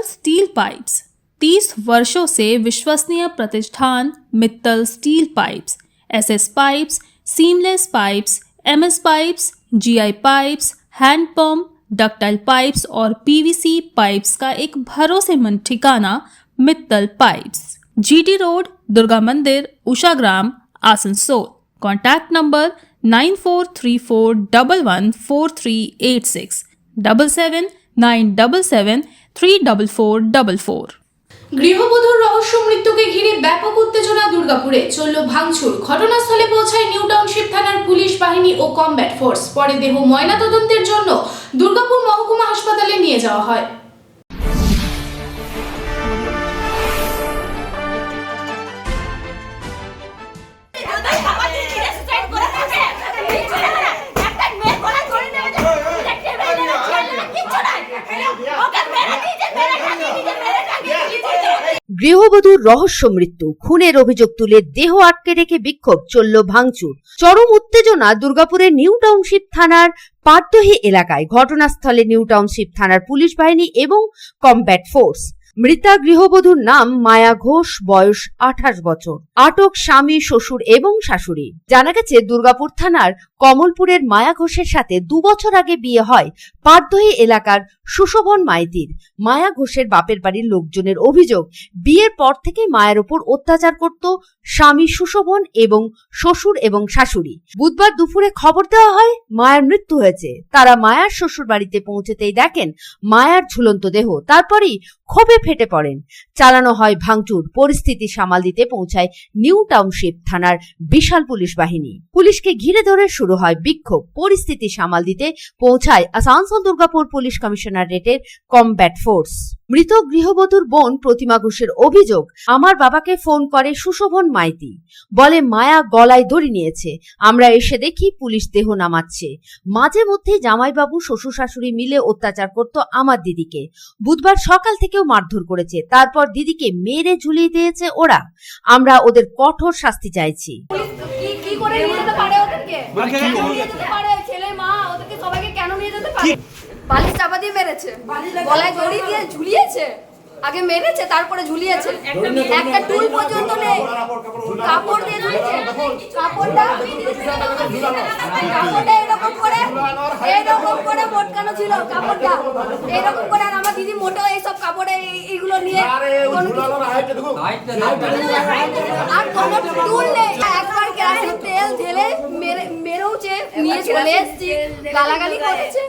Mittal steel pipes 30 वर्षों से विश्वसनीय प्रतिष्ठान Mittal steel pipes, SS pipes, seamless pipes, MS pipes, GI pipes, hand pump, ductile pipes और PVC pipes का एक भरोसेमंद ठिकाना Mittal pipes, GT road, Durga मंदिर, उषाग्राम, आसनसोल। Contact number 9434114386 7797734444। গৃহবধূর রহস্য মৃত্যুকে ঘিরে ব্যাপক উত্তেজনা দুর্গাপুরে, চলল ভাঙচুর। ঘটনাস্থলে পৌঁছায় নিউ টাউনশিপ থানার পুলিশ বাহিনী ও কমব্যাট ফোর্স। পরে দেহ ময়নাতদন্তের জন্য দুর্গাপুর মহকুমা হাসপাতালে নিয়ে যাওয়া হয়। গৃহবধূর রহস্য মৃত্যু, খুনের অভিযোগ তুলে দেহ আটকে রেখে বিক্ষোভ, চলল ভাঙচুর। চরম উত্তেজনা দুর্গাপুরের নিউ টাউনশিপ থানার পাটদহি এলাকায়। ঘটনাস্থলে নিউ টাউনশিপ থানার পুলিশ বাহিনী এবং কমব্যাট ফোর্স। মৃতা গৃহবধূর নাম মায়া ঘোষ, বয়স 28 বছর। আটক স্বামী, শ্বশুর এবং শাশুড়ি। জানা গেছে দুর্গাপুর থানার কমলপুরের মায়া ঘোষের সাথে 2 বছর আগে বিয়ে হয় পাটদহি এলাকার সুশোভন মাইতির। মায়া ঘোষের বাপের বাড়ির লোকজনের অভিযোগ, বিয়ের পর থেকে মায়ের উপর অত্যাচার করত স্বামী সুশোভন এবং শ্বশুর এবং শাশুড়ি। বুধবার দুপুরে খবর দেওয়া হয় মায়ের মৃত্যু হয়েছে। তারা মায়ার শ্বশুর বাড়িতে পৌঁছতেই দেখেন মায়ার ঝুলন্ত দেহ। তারপরেই ক্ষোভে ফেটে পড়েন। চালানো হয় ভাঙচুর। পরিস্থিতি সামাল দিতে পৌঁছায় নিউ টাউনশিপ থানার বিশাল পুলিশ বাহিনী। পুলিশকে ঘিরে ধরে শুরু হয় বিক্ষোভ। পরিস্থিতি সামাল দিতে পৌঁছায় আসানসোল দুর্গাপুর পুলিশ কমিশনারেটের কমব্যাট ফোর্স। মৃত গৃহবধূর বোন প্রতিমা ঘোষের অভিযোগ, আমার বাবাকে ফোন করে সুশোভন মাইতি, বলে মায়া গলায় দড়ি নিয়েছে। আমরা এসে দেখি পুলিশ দেহ নামাচ্ছে। মাঝে মধ্যে জামাইবাবু, শ্বশুর শাশুড়ি মিলে অত্যাচার করত আমার দিদিকে। বুধবার সকাল থেকেও মারধর করেছে। তারপর দিদিকে মেরে ঝুলিয়ে দিয়েছে ওরা। আমরা ওদের কঠোর শাস্তি চাইছি। বালিশ চাপা দিয়ে মেরেছে, গলায় দড়ি দিয়ে ঝুলিয়েছে, আগে মেরেছে তারপরে ঝুলিয়েছে। একটা টুল পর্যন্ত নেই, কাপড় দিয়ে ঝুলিয়েছে। কাপড়টা এরকম করে মোটকানো ছিল, কাপড়টা এরকম করে। আর আমার দিদি মোটেও এইসব কাপড়ে এইগুলো নিয়ে আর কোনো টুল নেই। একবার কেরাসিন তেল ঢেলে মেরেওছে, নিয়ে চলে এসেছি। গালাগালি করেছে,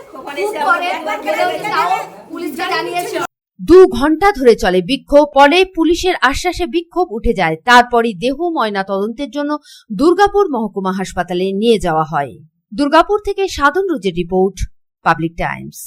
পুলিশকে জানিয়েছে। 2 ঘন্টা ধরে চলে বিক্ষোভ। পরে পুলিশের আশ্বাসে বিক্ষোভ উঠে যায়। তারপরই দেহ ময়না তদন্তের জন্য দুর্গাপুর মহকুমা হাসপাতালে নিয়ে যাওয়া হয়। দুর্গাপুর থেকে সাধন রুজের রিপোর্ট, পাবলিক টাইমস।